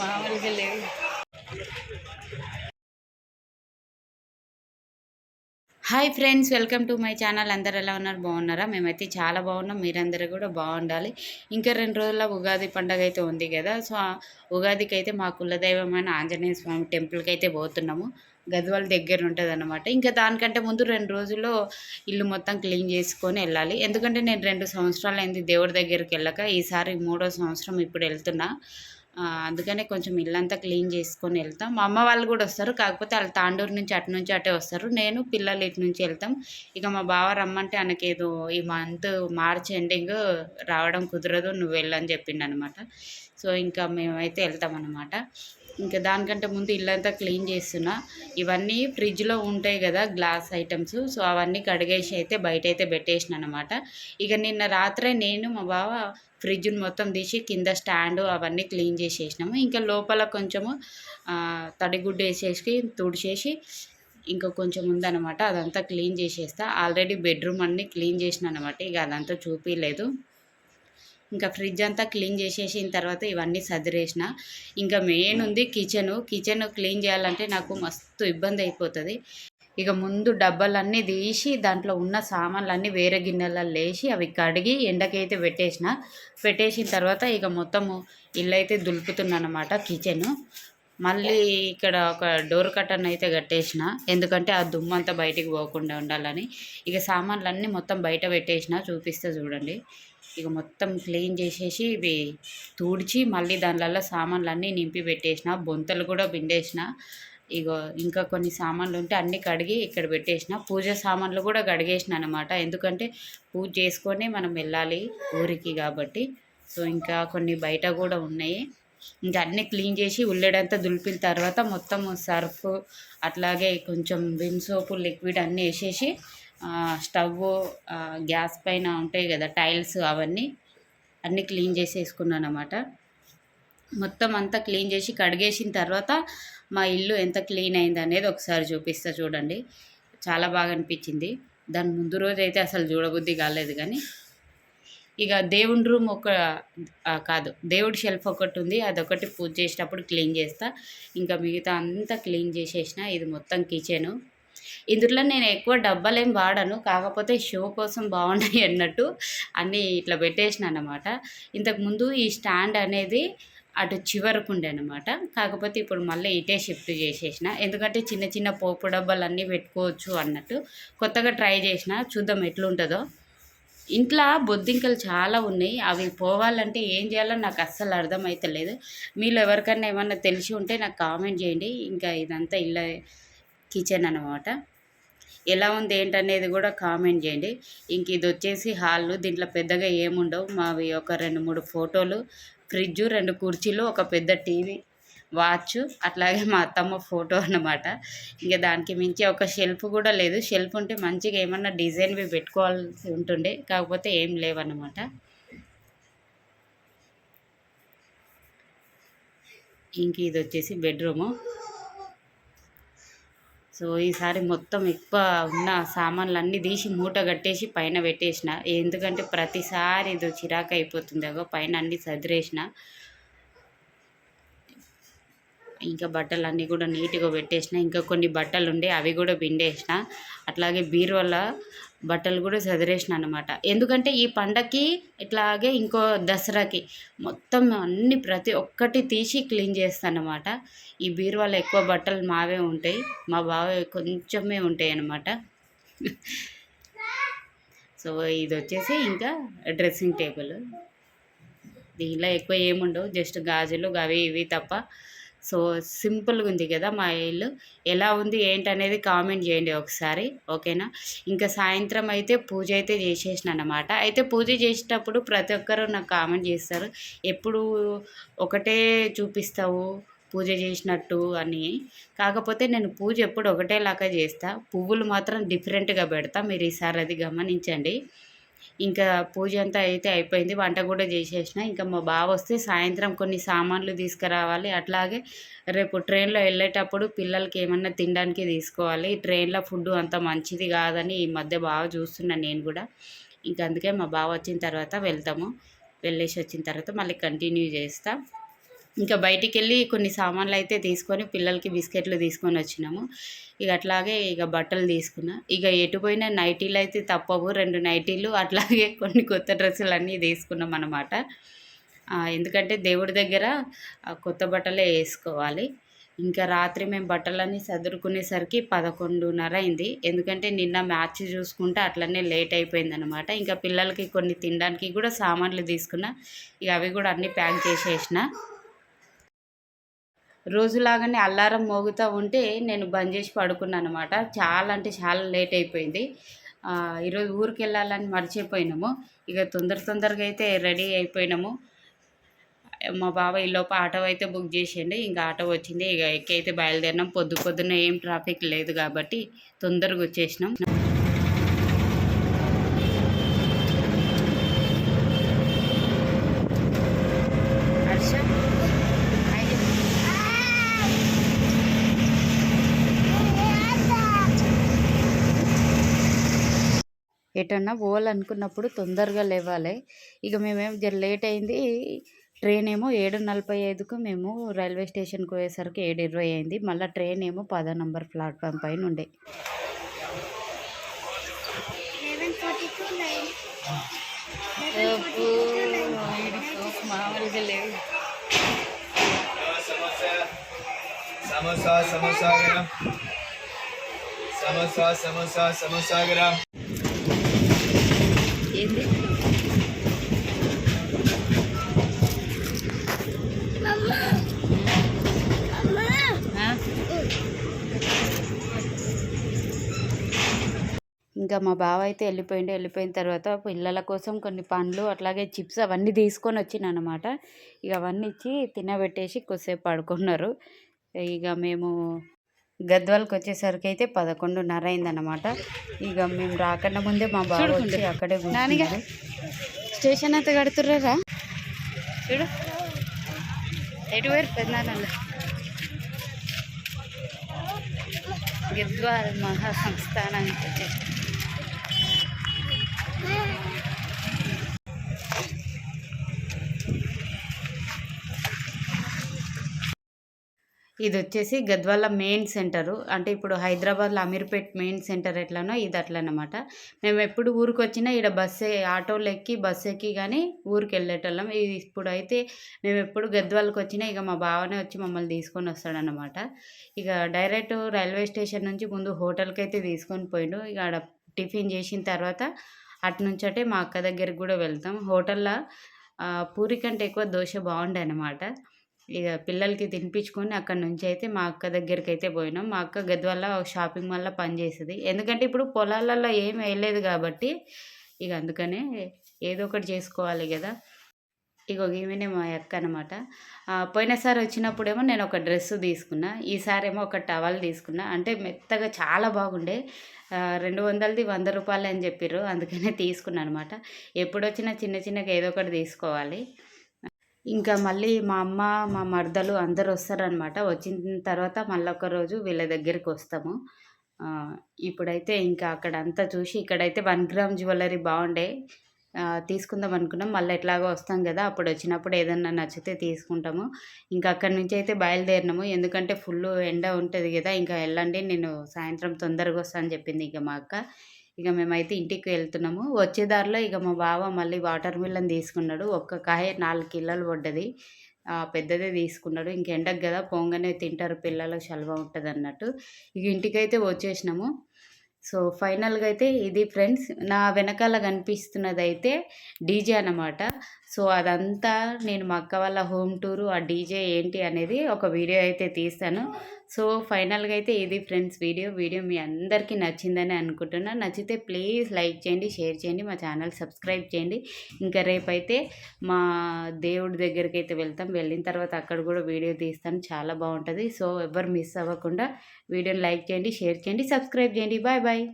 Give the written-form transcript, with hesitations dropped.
మామూలుగా లేవు. Hi friends, welcome to my channel. అందరు ఎలా ఉన్నారు? బాగున్నారా? మేమైతే చాలా బాగున్నాం. మీరందరూ కూడా బాగుండాలి. ఇంకా 2 రోజుల ఉగాది పండగ అయితే ఉంది కదా. సో ఉగాదికి అయితే మా కులదైవమైన ఆంజనేయ స్వామి టెంపుల్కి అయితే పోతున్నాము. గద్వాల దగ్గర ఉంటుంది అనమాట. ఇంకా దానికంటే ముందు 2 రోజుల్లో ఇల్లు మొత్తం క్లీన్ చేసుకొని వెళ్ళాలి. ఎందుకంటే నేను 2 సంవత్సరాలు అయింది దేవుడి దగ్గరికి వెళ్ళక. ఈసారి 3వ సంవత్సరం ఇప్పుడు వెళ్తున్నా. అందుకనే కొంచెం ఇల్లంతా క్లీన్ చేసుకొని వెళ్తాం. మా అమ్మ వాళ్ళు కూడా వస్తారు. కాకపోతే వాళ్ళు తాండూరు నుంచి అటే వస్తారు. నేను పిల్లలు ఇటు నుంచి వెళ్తాం. ఇక మా బావ రమ్మంటే ఆయనకేదో ఈ మంత్ మార్చ్ ఎండింగ్ రావడం కుదరదు, నువ్వు వెళ్ళని చెప్పిండనమాట. సో ఇంకా మేమైతే వెళ్తామన్నమాట. ఇంకా దానికంటే ముందు ఇల్లంతా క్లీన్ చేస్తున్నా. ఇవన్నీ ఫ్రిడ్జ్లో ఉంటాయి కదా గ్లాస్ ఐటమ్స్. సో అవన్నీ కడిగేసి అయితే బయట అయితే పెట్టేసిన అనమాట. ఇక నిన్న రాత్రే నేను మా బావ ఫ్రిడ్జ్ని మొత్తం తీసి కింద స్టాండు అవన్నీ క్లీన్ చేసేసినాము. ఇంకా లోపల కొంచెము తడిగుడ్డు వేసేసి తుడిచేసి ఇంకా కొంచెం ఉందన్నమాట, అదంతా క్లీన్ చేసేస్తా. ఆల్రెడీ బెడ్రూమ్ అన్నీ క్లీన్ చేసిన అనమాట. ఇక అదంతా చూపించలేదు. ఇంకా ఫ్రిడ్జ్ అంతా క్లీన్ చేసేసిన తర్వాత ఇవన్నీ సదిరేసిన. ఇంకా మెయిన్ ఉంది కిచెన్ క్లీన్ చేయాలంటే నాకు మస్తు ఇబ్బంది అయిపోతుంది. ఇక ముందు డబ్బాలన్నీ తీసి దాంట్లో ఉన్న సామాన్లన్నీ వేరే గిన్నెలలో వేసి అవి కడిగి ఎండకైతే పెట్టేసిన తర్వాత ఇక మొత్తము ఇల్లు అయితే దులుపుతున్నానమాట కిచెను. మళ్ళీ ఇక్కడ ఒక డోర్ కట్టన్ అయితే కట్టేసిన, ఎందుకంటే ఆ దుమ్మంతా బయటికి పోకుండా ఉండాలని. ఇక సామాన్లన్నీ మొత్తం బయట పెట్టేసిన, చూపిస్తే చూడండి. ఇక మొత్తం క్లీన్ చేసేసి ఇవి తుడిచి మళ్ళీ దానివల్ల సామాన్లన్నీ నింపి పెట్టేసిన, బొంతలు కూడా పిండేసిన. ఇగో ఇంకా కొన్ని సామాన్లు ఉంటే అన్నీ కడిగి ఇక్కడ పెట్టేసిన. పూజ సామాన్లు కూడా కడిగేసిన అనమాట, ఎందుకంటే పూజ చేసుకొని మనం వెళ్ళాలి ఊరికి కాబట్టి. సో ఇంకా కొన్ని బయట కూడా ఉన్నాయి. ఇంకా అన్నీ క్లీన్ చేసి ఉల్లెడంతా దులిపిన తర్వాత మొత్తం సర్ఫ్ అట్లాగే కొంచెం విమ్ సోపు లిక్విడ్ అన్నీ వేసేసి స్టవ్ గ్యాస్ పైన ఉంటాయి కదా టైల్స్, అవన్నీ అన్నీ క్లీన్ చేసేసుకున్నాను అన్నమాట. మొత్తం అంతా క్లీన్ చేసి కడిగేసిన తర్వాత మా ఇల్లు ఎంత క్లీన్ అయింది అనేది ఒకసారి చూపిస్తా చూడండి. చాలా బాగా అనిపించింది. దాని ముందు రోజు అయితే అసలు చూడబుద్ధి కాలేదు. కానీ ఇక దేవుని రూమ్ కాదు, దేవుడి షెల్ఫ్ ఒకటి ఉంది, అదొకటి పూజ చేసేటప్పుడు క్లీన్ చేస్తా. ఇంకా మిగతా అంతా క్లీన్ చేసేసిన. ఇది మొత్తం కిచెను. ఇందులో నేను ఎక్కువ డబ్బాలేం వాడను, కాకపోతే షో కోసం బాగున్నాయి అన్నట్టు అన్నీ ఇట్లా పెట్టేసిన అన్నమాట. ఇంతకుముందు ఈ స్టాండ్ అనేది అటు చివరకు ఉండే అనమాట, కాకపోతే ఇప్పుడు మళ్ళీ ఇటే షిఫ్ట్ చేసేసిన, ఎందుకంటే చిన్న చిన్న పోపు డబ్బాలు అన్నీ పెట్టుకోవచ్చు అన్నట్టు. కొత్తగా ట్రై చేసిన, చూద్దాం ఎట్లుంటుందో. ఇంట్లో బొద్దింకలు చాలా ఉన్నాయి, అవి పోవాలంటే ఏం చేయాలో నాకు అస్సలు అర్థమవుతలేదు. మీరు ఎవరికైనా ఏమన్నా తెలిసి ఉంటే నాకు కామెంట్ చేయండి. ఇంకా ఇదంతా ఇల్లు కిచెన్ అనమాట. ఎలా ఉంది ఏంటనేది కూడా కామెంట్ చేయండి. ఇంక ఇది వచ్చేసి హాల్. దీంట్లో పెద్దగా ఏముండవు, మావి ఒక 2-3 ఫోటోలు, ఫ్రిడ్జు, 2 కుర్చీలు, ఒక పెద్ద టీవీ, వాచ్, అట్లాగే మా అత్తమ్మ ఫోటో అన్నమాట. ఇంకా దానికి మించి ఒక షెల్ఫ్ కూడా లేదు. షెల్ఫ్ ఉంటే మంచిగా ఏమన్నా డిజైన్వి పెట్టుకోవాల్సి ఉంటుండే, కాకపోతే ఏం లేవన్నమాట. ఇంక ఇది వచ్చేసి బెడ్రూము. సో ఈసారి మొత్తం ఎక్కువ ఉన్న సామాన్లు అన్నీ తీసి మూట కట్టేసి పైన పెట్టేసిన, ఎందుకంటే ప్రతిసారి ఇది చిరాకు అయిపోతుంది. పైన అన్నీ సదిరేసిన. ఇంకా బట్టలు అన్నీ కూడా నీట్గా పెట్టేసిన. ఇంకా కొన్ని బట్టలు ఉండే అవి కూడా పిండేసిన. అట్లాగే బీరువాల బట్టలు కూడా సదిరేసిన అనమాట, ఎందుకంటే ఈ పండగకి ఇట్లాగే ఇంకో దసరాకి మొత్తం అన్ని ప్రతి ఒక్కటి తీసి క్లీన్ చేస్తాను అనమాట. ఈ బీరువాలో ఎక్కువ బట్టలు మావే ఉంటాయి, మా బావ కొంచెమే ఉంటాయి అన్నమాట. సో ఇది వచ్చేసి ఇంకా డ్రెస్సింగ్ టేబుల్. దీనిలో ఎక్కువ ఏముండవు, జస్ట్ గాజులు అవి ఇవి తప్ప. సో సింపుల్గా ఉంది కదా మా ఇల్లు. ఎలా ఉంది ఏంటనేది కామెంట్ చేయండి ఒకసారి, ఓకేనా. ఇంకా సాయంత్రం అయితే పూజ అయితే చేసేసిన అనమాట. అయితే పూజ చేసేటప్పుడు ప్రతి ఒక్కరు నాకు కామెంట్ చేస్తారు, ఎప్పుడు ఒకటే చూపిస్తావు పూజ చేసినట్టు అని. కాకపోతే నేను పూజ ఎప్పుడు ఒకటేలాగా చేస్తా, పువ్వులు మాత్రం డిఫరెంట్గా పెడతా. మీరు ఈసారి అది గమనించండి. ఇంకా పూజ అంతా అయితే అయిపోయింది, వంట కూడా చేసేసిన. ఇంకా మా బావ వస్తే సాయంత్రం కొన్ని సామాన్లు తీసుకురావాలి. అట్లాగే రేపు ట్రైన్లో వెళ్ళేటప్పుడు పిల్లలకి ఏమన్నా తినడానికి తీసుకోవాలి. ట్రైన్లో ఫుడ్ అంత మంచిది కాదని ఈ మధ్య బాగా చూస్తున్నాను నేను కూడా. ఇంకా అందుకే మా బావ వచ్చిన తర్వాత వెళ్తాము. వెళ్ళేసి వచ్చిన తర్వాత మళ్ళీ కంటిన్యూ చేస్తా. ఇంకా బయటికెళ్ళి కొన్ని సామాన్లయితే తీసుకొని పిల్లలకి బిస్కెట్లు తీసుకొని వచ్చినాము. ఇక అట్లాగే ఇక బట్టలు తీసుకున్నా. ఇక ఎటు పోయినా నైటీలయితే తప్పవు. 2 నైటీలు అట్లాగే కొన్ని కొత్త డ్రెస్సులన్నీ తీసుకున్నామనమాట. ఎందుకంటే దేవుడి దగ్గర కొత్త బట్టలే యేసుకోవాలి. ఇంకా రాత్రి మేము బట్టలన్నీ సదురుకునేసరికి 11:30 అయింది. ఎందుకంటే నిన్న మ్యాచ్ చూసుకుంటే అట్లనే లేట్ అయిపోయిందనమాట. ఇంకా పిల్లలకి కొన్ని తినడానికి కూడా సామాన్లు తీసుకున్నా. ఇక అవి కూడా అన్నీ ప్యాక్ చేసేసిన. రోజులాగానే అలారం మోగుతూ ఉంటే నేను బంద్ చేసి పడుకున్నాననమాట. చాలా అంటే చాలా లేట్ అయిపోయింది. ఈరోజు ఊరికెళ్ళాలని మర్చిపోయినాము. ఇక తొందరగా అయితే రెడీ అయిపోయినాము. మా బావ ఈలోపు ఆటో అయితే బుక్ చేసిండు. ఇంకా ఆటో వచ్చింది. ఇక ఎక్కి అయితే బయలుదేరినాం. పొద్దున్న ఏం ట్రాఫిక్ లేదు కాబట్టి తొందరగా వచ్చేసినాం. హర్ష ఎటన్నా పోవాలనుకున్నప్పుడు తొందరగా లేవాలి. ఇక మేమేమో జర లేట్ అయింది. ట్రైన్ ఏమో 7:45కు మేము రైల్వే స్టేషన్కి పోయేసరికి 7:20 అయింది. మళ్ళీ ట్రైన్ ఏమో 10 నంబర్ ప్లాట్ఫామ్ పైన ఉండే. మామూలుగా లేవు. ఏంది ఇంకా మా బావ అయితే వెళ్ళిపోయిండు. వెళ్ళిపోయిన తర్వాత పిల్లల కోసం కొన్ని పండ్లు అట్లాగే చిప్స్ అవన్నీ తీసుకొని వచ్చినానమాట. ఇక అవన్నీ ఇచ్చి తినబెట్టేసి కొద్దిసేపు పడుకున్నారు. ఇక మేము గద్వాల్కి వచ్చేసరికి అయితే 11:30 అయిందన్నమాట. ఇక మేము రాకన్నా ముందే మా బావ వచ్చి అక్కడే కూర్చున్నాడు. స్టేషన్ అంతా కడుతుర్రా చూడు. ఎటు వేరు పెద్దనాన్న గద్వాల్ మహాసంస్థానానికి వచ్చేసి ఇది వచ్చేసి గద్వాల మెయిన్ సెంటరు. అంటే ఇప్పుడు హైదరాబాద్లో అమీర్పేట్ మెయిన్ సెంటర్ ఎట్లానో ఇది అట్లనమాట. మేము ఎప్పుడు ఊరికి వచ్చినా ఇక్కడ ఆటోలు ఎక్కి బస్సు ఎక్కి కానీ ఊరికి వెళ్ళేటోళ్ళం. ఇప్పుడైతే మేము ఎప్పుడు గద్వాలకు వచ్చినా ఇక మా బావనే వచ్చి మమ్మల్ని తీసుకొని వస్తాడనమాట. ఇక డైరెక్ట్ రైల్వే స్టేషన్ నుంచి ముందు హోటల్కి అయితే తీసుకొని పోయిండు. ఇక ఆడ టిఫిన్ చేసిన తర్వాత అటు నుంచటే మా అక్క దగ్గరికి కూడా వెళ్తాం. హోటల్లో పూరి కంటే ఎక్కువ దోశ బాగుండే అనమాట. ఇక పిల్లలకి తినిపించుకొని అక్కడి నుంచి అయితే మా అక్క దగ్గరికి అయితే పోయినాం. మా అక్క గద్వాల షాపింగ్ మాల్లో పనిచేస్తుంది. ఎందుకంటే ఇప్పుడు పొలాలలో ఏం వేయలేదు కాబట్టి ఇక అందుకనే ఏదో ఒకటి చేసుకోవాలి కదా. ఇగో ఈమెనే మా అక్క అనమాట. పోయినసారి వచ్చినప్పుడేమో నేను ఒక డ్రెస్ తీసుకున్నా. ఈసారేమో ఒక టవల్ తీసుకున్నా. అంటే మెత్తగా చాలా బాగుండే. 200ది ₹100 అని చెప్పిర్రు. అందుకనే తీసుకున్నా అనమాట. ఎప్పుడొచ్చినా చిన్నగా ఏదో ఒకటి తీసుకోవాలి. ఇంకా మళ్ళీ మా అమ్మ, మా మరదలు అందరూ వస్తారనమాట. వచ్చిన తర్వాత మళ్ళొక రోజు వీళ్ళ దగ్గరికి వస్తాము. ఇప్పుడైతే ఇంకా అక్కడంతా చూసి ఇక్కడైతే 1 గ్రామ్ జ్యువెలరీ బాగుండే. తీసుకుందాం అనుకున్నాం. మళ్ళీ ఎట్లాగో వస్తాం కదా, అప్పుడు వచ్చినప్పుడు ఏదన్నా నచ్చితే తీసుకుంటాము. ఇంకా అక్కడి నుంచి అయితే బయలుదేరినాము. ఎందుకంటే ఫుల్ ఎండ ఉంటుంది కదా, ఇంకా వెళ్ళండి నేను సాయంత్రం తొందరగా వస్తా అని చెప్పింది ఇక మా అక్క. ఇక మేమైతే ఇంటికి వెళ్తున్నాము. వచ్చే దారిలో ఇక మా బావ మళ్ళీ వాటర్ మిలన్ తీసుకున్నాడు. ఒక్క కాయ 4 కిలోలు పడ్డది. పెద్దదే తీసుకున్నాడు. ఇంక ఎండకు కదా పోగానే తింటారు పిల్లలకు చలువ ఉంటుంది అన్నట్టు. ఇక ఇంటికైతే వచ్చేసినాము. సో ఫైనల్గా అయితే ఇది ఫ్రెండ్స్. నా వెనకాల కనిపిస్తున్నది అయితే డీజే అన్నమాట. సో అదంతా నేను మా అక్క వాళ్ళ హోమ్ టూరు, ఆ డీజే ఏంటి అనేది ఒక వీడియో అయితే తీస్తాను. సో ఫైనల్గా అయితే ఇది ఫ్రెండ్స్ వీడియో మీ అందరికీ నచ్చిందని అనుకుంటున్నాను. నచ్చితే ప్లీజ్ లైక్ చేయండి, షేర్ చేయండి, మా ఛానల్ సబ్స్క్రైబ్ చేయండి. ఇంకా రేపైతే మా దేవుడి దగ్గరికి అయితే వెళ్తాం. వెళ్ళిన తర్వాత అక్కడ కూడా వీడియో తీస్తాను, చాలా బాగుంటుంది. సో ఎవరు మిస్ అవ్వకుండా వీడియోని లైక్ చేయండి, షేర్ చేయండి, సబ్స్క్రైబ్ చేయండి. Bye bye.